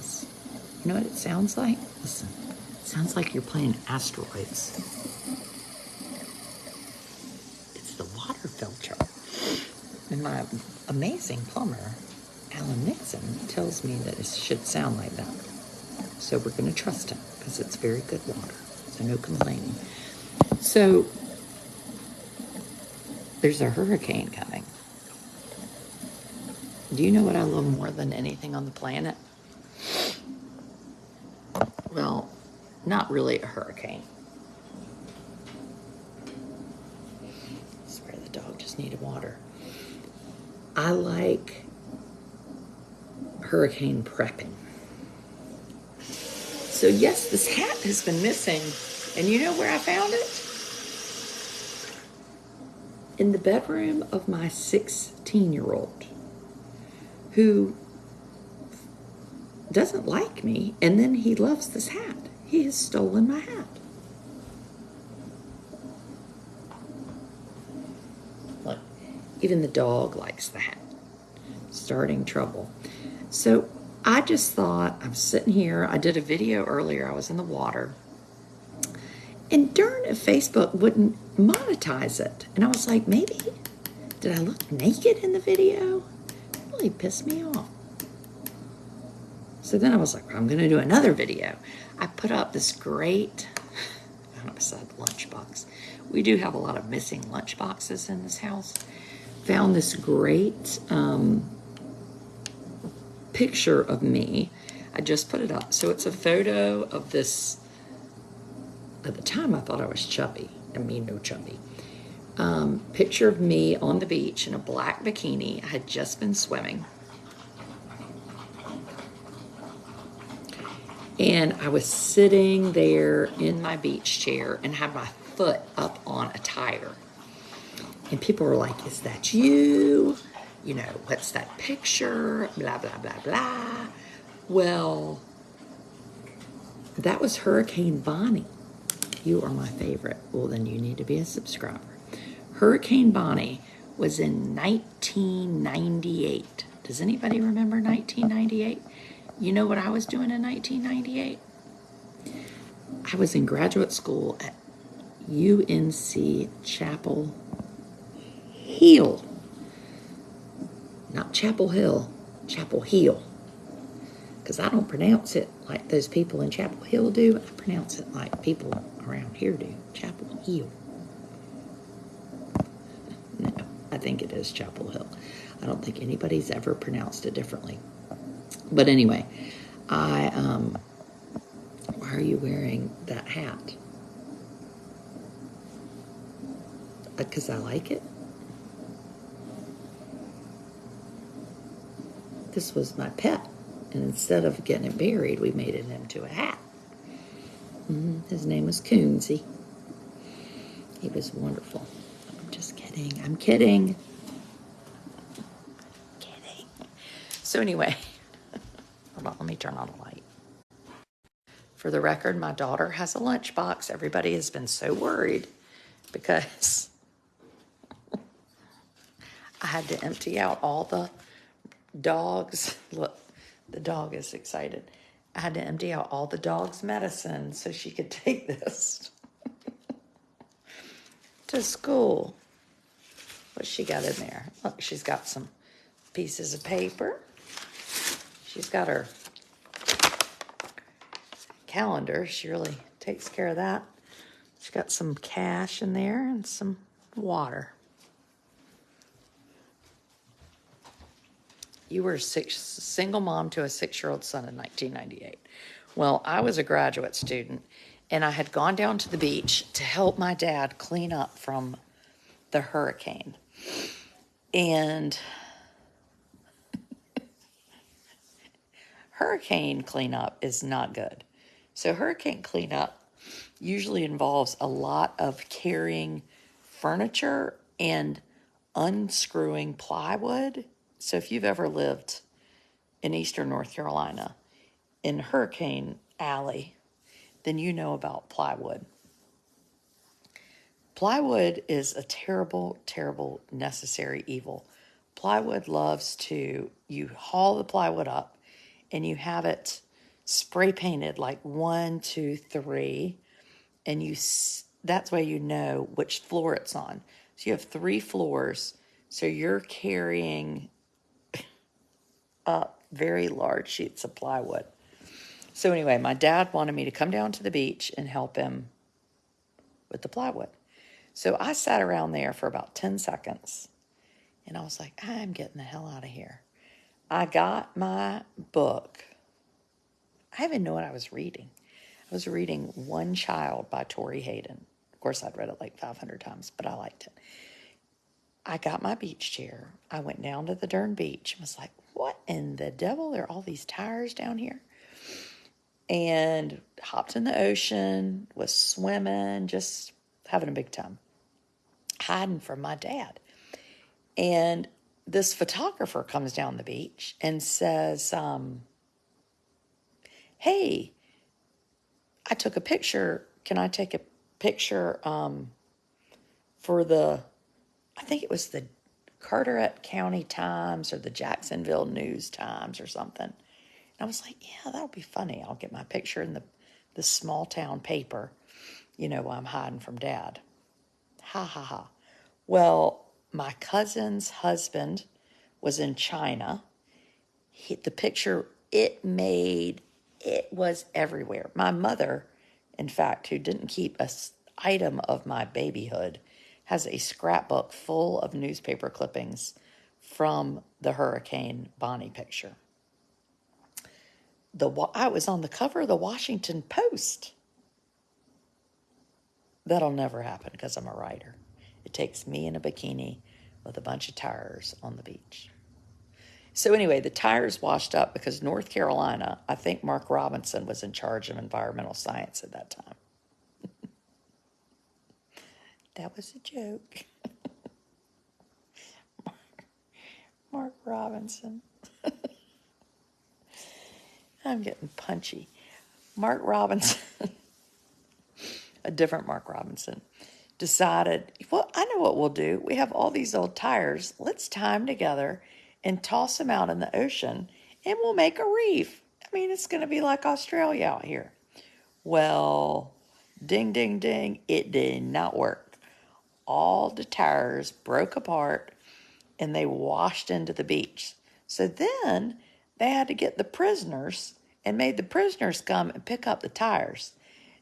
this. You know what it sounds like? Listen, it sounds like you're playing asteroids. It's the water filter. And my amazing plumber, Alan Nixon, tells me that it should sound like that. So we're going to trust him because it's very good water. So no complaining. So there's a hurricane coming. Do you know what I love more than anything on the planet? Well, not really a hurricane. I swear the dog just needed water. I like hurricane prepping. So yes, this hat has been missing. And you know where I found it? In the bedroom of my 16-year-old, who doesn't like me, and then he loves this hat. He has stolen my hat. Look, even the dog likes the hat. Starting trouble. So I just thought, I'm sitting here, I did a video earlier, I was in the water, and darn if Facebook wouldn't monetize it. And I was like, maybe, did I look naked in the video? It really pissed me off. So then I was like, I'm going to do another video. I put up this great, I don't know, beside the lunchbox. We do have a lot of missing lunchboxes in this house. Found this great picture of me. I just put it up. So it's a photo of this. At the time, I thought I was chubby. I mean, no chubby. Picture of me on the beach in a black bikini. I had just been swimming. And I was sitting there in my beach chair and had my foot up on a tire. And people were like, is that you? You know, what's that picture? Blah, blah, blah, blah. Well, that was Hurricane Bonnie. You are my favorite. Well, then you need to be a subscriber. Hurricane Bonnie was in 1998. Does anybody remember 1998? You know what I was doing in 1998? I was in graduate school at UNC Chapel Hill. Not Chapel Hill, Chapel Hill. Because I don't pronounce it like those people in Chapel Hill do. I pronounce it like people around here do. Chapel Hill. No, I think it is Chapel Hill. I don't think anybody's ever pronounced it differently. But anyway, why are you wearing that hat? Because I like it. This was my pet. And instead of getting it buried, we made it into a hat. His name was Coonsy. He was wonderful. I'm just kidding. I'm kidding. Kidding. So anyway, hold on, let me turn on a light. For the record, my daughter has a lunchbox. Everybody has been so worried because I had to empty out all the dogs. Look, the dog is excited. I had to empty out all the dog's medicine so she could take this to school. What's she got in there? Look, she's got some pieces of paper. She's got her calendar. She really takes care of that. She's got some cash in there and some water. You were a single mom to a 6-year-old son in 1998. Well, I was a graduate student, and I had gone down to the beach to help my dad clean up from the hurricane. And hurricane cleanup is not good. So hurricane cleanup usually involves a lot of carrying furniture and unscrewing plywood. So if you've ever lived in eastern North Carolina in Hurricane Alley, then you know about plywood. Plywood is a terrible, terrible, necessary evil. Plywood loves to, you haul the plywood up and you have it spray painted like 1, 2, 3, and that's why you know which floor it's on. So you have 3 floors, so you're carrying up very large sheets of plywood. So anyway, my dad wanted me to come down to the beach and help him with the plywood. So I sat around there for about 10 seconds, and I was like, I'm getting the hell out of here. I got my book. I didn't even know what I was reading. I was reading One Child by Tori Hayden. Of course, I'd read it like 500 times, but I liked it. I got my beach chair. I went down to the darn beach and was like, what in the devil? There are all these tires down here. And hopped in the ocean, was swimming, just having a big time, hiding from my dad. And this photographer comes down the beach and says, hey, I took a picture. Can I take a picture for I think it was the Carteret County Times or the Jacksonville News Times or something. And I was like, yeah, that'll be funny. I'll get my picture in the small town paper, while I'm hiding from Dad. Ha ha ha. Well, my cousin's husband was in China. The picture it was everywhere. My mother, in fact, who didn't keep an item of my babyhood, has a scrapbook full of newspaper clippings from the Hurricane Bonnie picture. I was on the cover of the Washington Post. That'll never happen because I'm a writer. It takes me in a bikini with a bunch of tires on the beach. So anyway, the tires washed up because North Carolina, I think Mark Robinson was in charge of environmental science at that time. That was a joke. Mark Robinson. I'm getting punchy. Mark Robinson, a different Mark Robinson, decided, well, I know what we'll do. We have all these old tires. Let's tie them together and toss them out in the ocean, and we'll make a reef. I mean, it's going to be like Australia out here. Well, ding, ding, ding, it did not work. All the tires broke apart, and they washed into the beach. So then they had to get the prisoners and made the prisoners come and pick up the tires.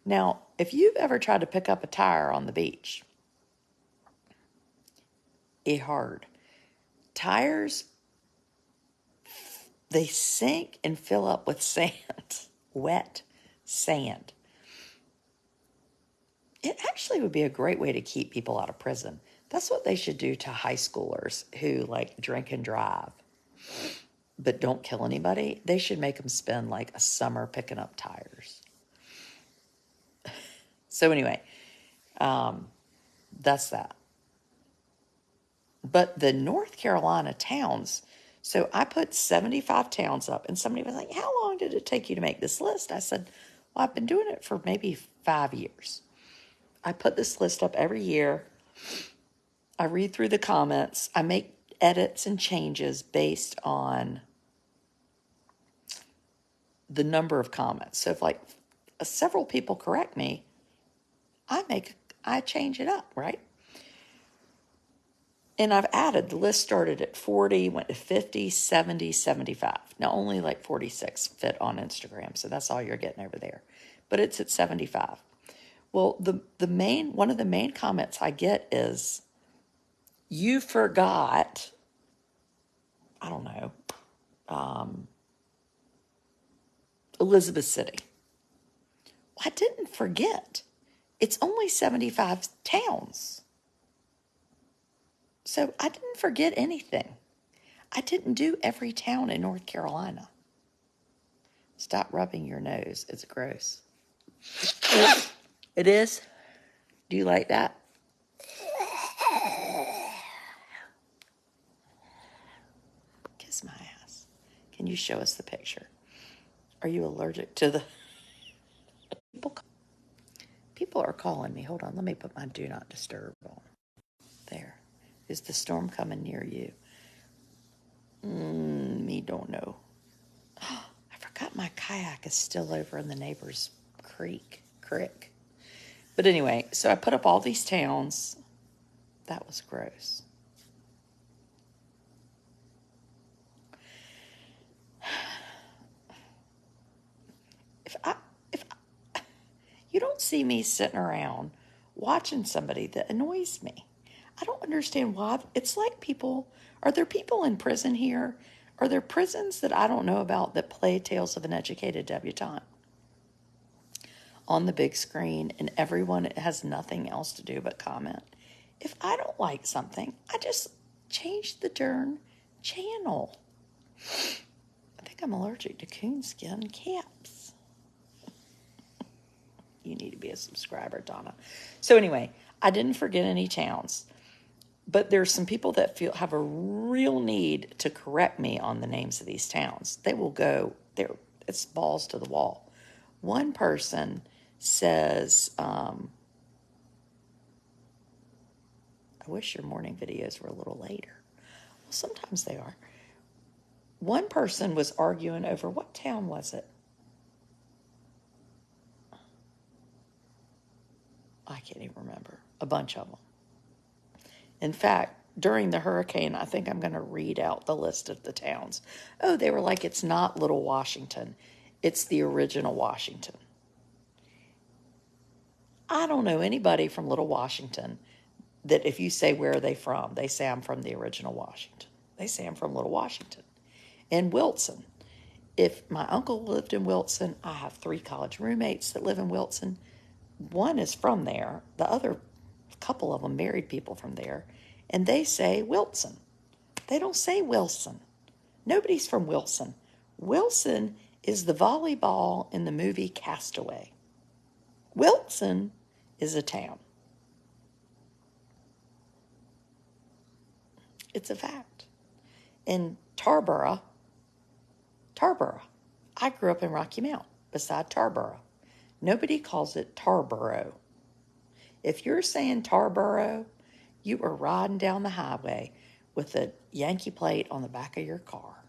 Now, if you've ever tried to pick up a tire on the beach, it's hard. Tires, they sink and fill up with sand, wet sand. It actually would be a great way to keep people out of prison. That's what they should do to high schoolers who drink and drive but don't kill anybody. They should make them spend a summer picking up tires. So anyway, that's that. But the North Carolina towns, so I put 75 towns up, and somebody was like, how long did it take you to make this list? I said, well, I've been doing it for maybe 5 years. I put this list up every year. I read through the comments. I make edits and changes based on the number of comments. So if several people correct me, I change it up, right? And I've added, the list started at 40, went to 50, 70, 75. Now only 46 fit on Instagram, so that's all you're getting over there. But it's at 75. Well, one of the main comments I get is, you forgot, I don't know, Elizabeth City. Well, I didn't forget. It's only 75 towns. So I didn't forget anything. I didn't do every town in North Carolina. Stop rubbing your nose. It's gross. It is? Do you like that? Kiss my ass. Can you show us the picture? Are you allergic to the... People are calling me. Hold on. Let me put my do not disturb on. There. Is the storm coming near you? Me don't know. I forgot my kayak is still over in the neighbor's creek. But anyway, so I put up all these towns. That was gross. If you don't see me sitting around watching somebody that annoys me. I don't understand why. It's like are there people in prison here? Are there prisons that I don't know about that play Tales of an Educated Debutante on the big screen and everyone has nothing else to do but comment? If I don't like something, I just change the darn channel. I think I'm allergic to coonskin caps. You need to be a subscriber, Donna. So anyway, I didn't forget any towns. But there's some people that have a real need to correct me on the names of these towns. They will go there. It's balls to the wall. One person says, I wish your morning videos were a little later. Well, sometimes they are. One person was arguing over, what town was it? I can't even remember. A bunch of them. In fact, during the hurricane, I think I'm going to read out the list of the towns. Oh, they were like, it's not Little Washington. It's the original Washington. I don't know anybody from Little Washington that if you say, where are they from? They say, I'm from the original Washington. They say, I'm from Little Washington. And Wilson. If my uncle lived in Wilson, I have 3 college roommates that live in Wilson. One is from there. The other couple of them married people from there. And they say Wilson. They don't say Wilson. Nobody's from Wilson. Wilson is the volleyball in the movie Castaway. Wilson is a town. It's a fact. In Tarboro, I grew up in Rocky Mount beside Tarboro. Nobody calls it Tarboro. If you're saying Tarboro, you are riding down the highway with a Yankee plate on the back of your car.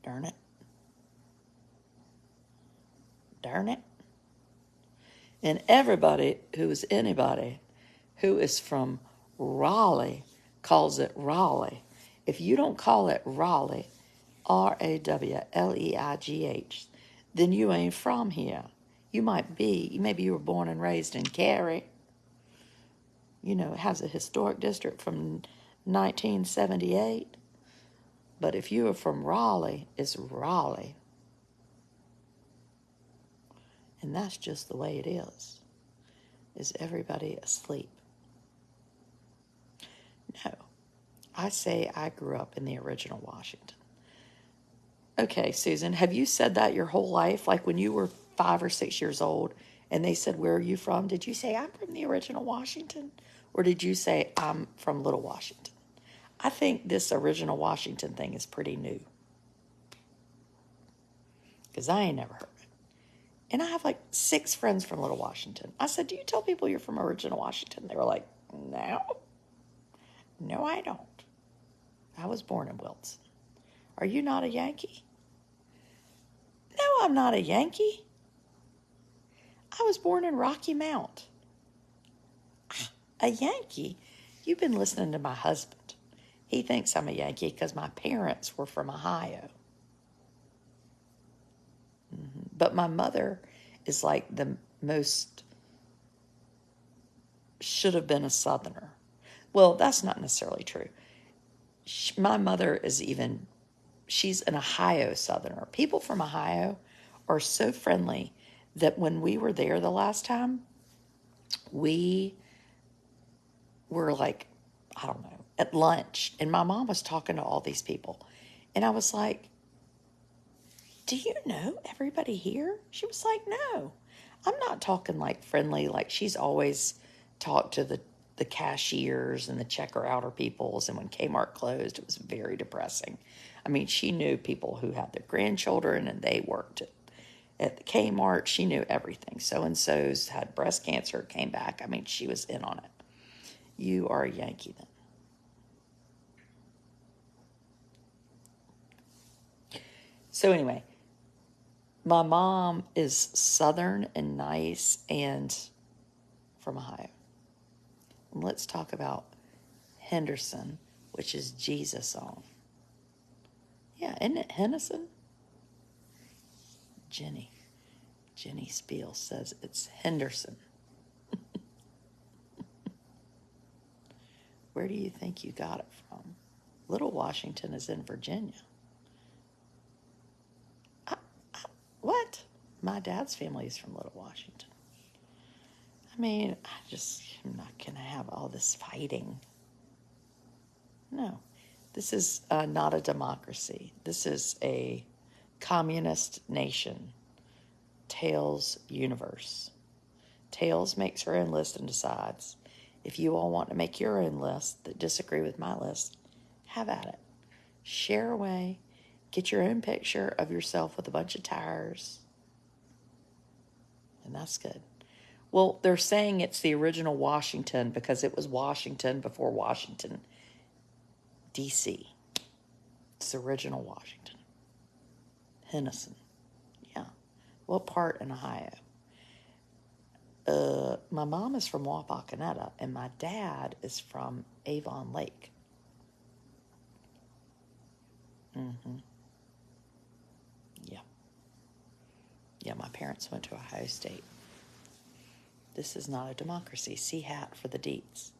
Darn it. Darn it. And everybody who is anybody who is from Raleigh calls it Raleigh. If you don't call it Raleigh, Rawleigh, then you ain't from here. You might be, maybe you were born and raised in Cary. You know, it has a historic district from 1978. But if you are from Raleigh, it's Raleigh. And that's just the way it is. Is everybody asleep? No. I say I grew up in the original Washington. Okay, Susan, have you said that your whole life? Like when you were 5 or 6 years old and they said, where are you from? Did you say, I'm from the original Washington? Or did you say, I'm from Little Washington? I think this original Washington thing is pretty new. Because I ain't never heard of it. And I have like 6 friends from Little Washington. I said, do you tell people you're from original Washington? They were like, no. No, I don't. I was born in Wilson. Are you not a Yankee? No, I'm not a Yankee. I was born in Rocky Mount. A Yankee? You've been listening to my husband. He thinks I'm a Yankee because my parents were from Ohio. But my mother is like the most, should have been a Southerner. Well, that's not necessarily true. My mother is she's an Ohio Southerner. People from Ohio are so friendly that when we were there the last time, we were like, I don't know, at lunch. And my mom was talking to all these people. And I was like, do you know everybody here? She was like, no. I'm not talking like friendly, like she's always talked to the cashiers and the checker outer peoples. And when Kmart closed, it was very depressing. I mean, she knew people who had their grandchildren and they worked at the Kmart. She knew everything. So-and-so's had breast cancer, came back. I mean, she was in on it. You are a Yankee then. So anyway, My mom is Southern and nice and from Ohio. And let's talk about Henderson, which is Jesus song. Yeah, isn't it Henderson? Jenny Spiel says it's Henderson. Where do you think you got it from? Little Washington is in Virginia. What? My dad's family is from Little Washington. I mean, I'm not going to have all this fighting. No, this is not a democracy. This is a communist nation. Tails universe. Tails makes her own list and decides. If you all want to make your own list that disagree with my list, have at it. Share away. Get your own picture of yourself with a bunch of tires. And that's good. Well, they're saying it's the original Washington because it was Washington before Washington, D.C. It's the original Washington. Henderson. Yeah. What part in Ohio? My mom is from Wapakoneta, and my dad is from Avon Lake. Yeah. Yeah, my parents went to Ohio State. This is not a democracy. See hat for the deets.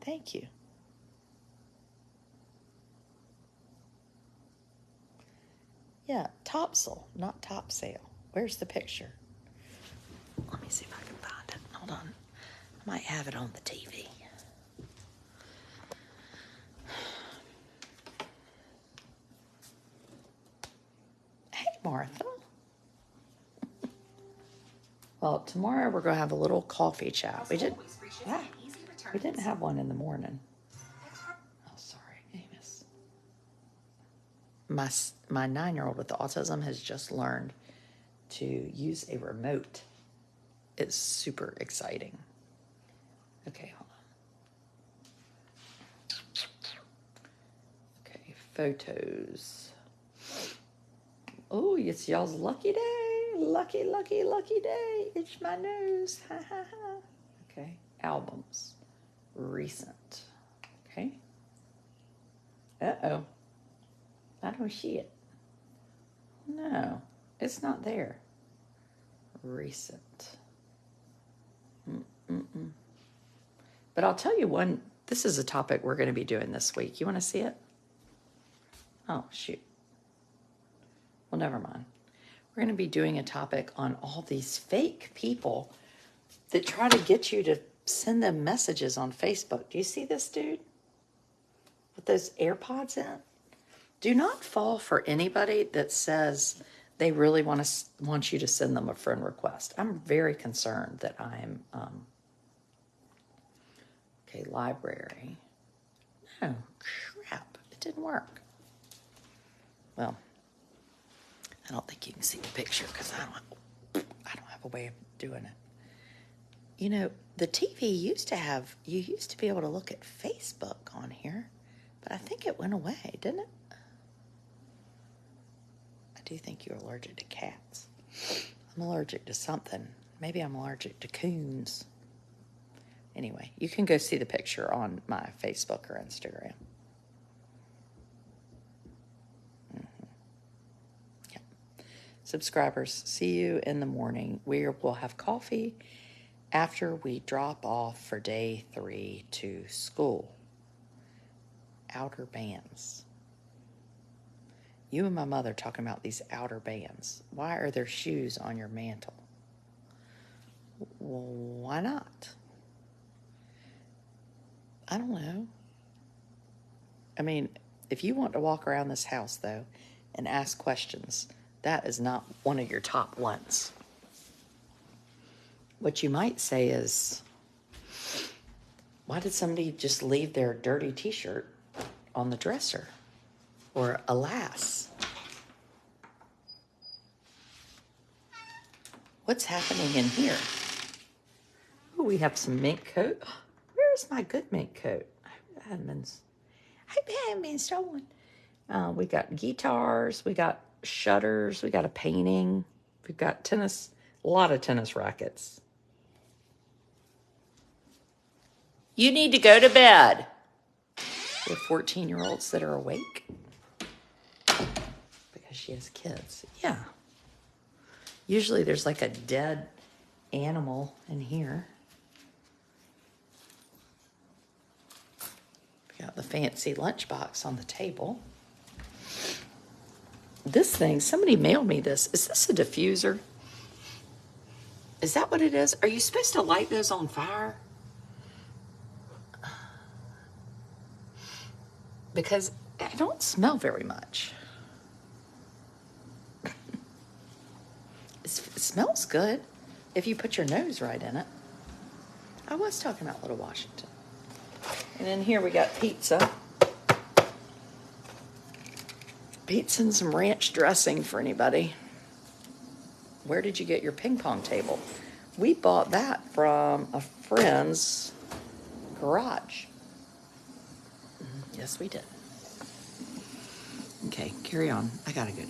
Thank you. Yeah, topsail, not topsail. Where's the picture? Let me see if I can find it. Hold on. I might have it on the TV. Hey, Martha. Well, tomorrow we're going to have a little coffee chat. We didn't have one in the morning. Oh, sorry, Amos. My 9-year-old with autism has just learned to use a remote. It's super exciting. Okay, hold on. Okay, photos. Oh, it's y'all's lucky day. Lucky day. Itch my nose. Ha ha ha. Okay, albums. Recent. Okay. Uh-oh. I don't see it. No, it's not there. Recent. But I'll tell you one, this is a topic we're going to be doing this week. You want to see it? Oh, shoot. Well, never mind. We're going to be doing a topic on all these fake people that try to get you to send them messages on Facebook. Do you see this dude with those AirPods in? Do not fall for anybody that says they really want you to send them a friend request. I'm very concerned that I'm okay. Library. Oh crap! It didn't work. Well, I don't think you can see the picture because I don't have a way of doing it. You know, the TV used to be able to look at Facebook on here, but I think it went away, didn't it? I do think you're allergic to cats. I'm allergic to something. Maybe I'm allergic to coons. Anyway, you can go see the picture on my Facebook or Instagram. Subscribers, see you in the morning. We will have coffee after we drop off for day 3 to school. Outer bands. You and my mother talking about these outer bands. Why are there shoes on your mantle? Well, why not? I don't know. I mean, if you want to walk around this house, though, and ask questions, that is not one of your top ones. What you might say is, why did somebody just leave their dirty t-shirt on the dresser? Or alas. What's happening in here? Oh, we have some mink coat. Where's my good mink coat? I haven't been stolen. We got guitars. We got shutters. We got a painting. We've got tennis, a lot of tennis rackets. You need to go to bed. We have 14-year-olds that are awake because she has kids. Yeah. Usually there's like a dead animal in here. We got the fancy lunchbox on the table. This thing, somebody mailed me this. Is this a diffuser? Is that what it is? Are you supposed to light those on fire? Because I don't smell very much. It smells good if you put your nose right in it. I was talking about Little Washington. And then here we got pizza. Pizza and some ranch dressing for anybody. Where did you get your ping pong table? We bought that from a friend's garage. Yes, we did. Okay, carry on. I gotta go.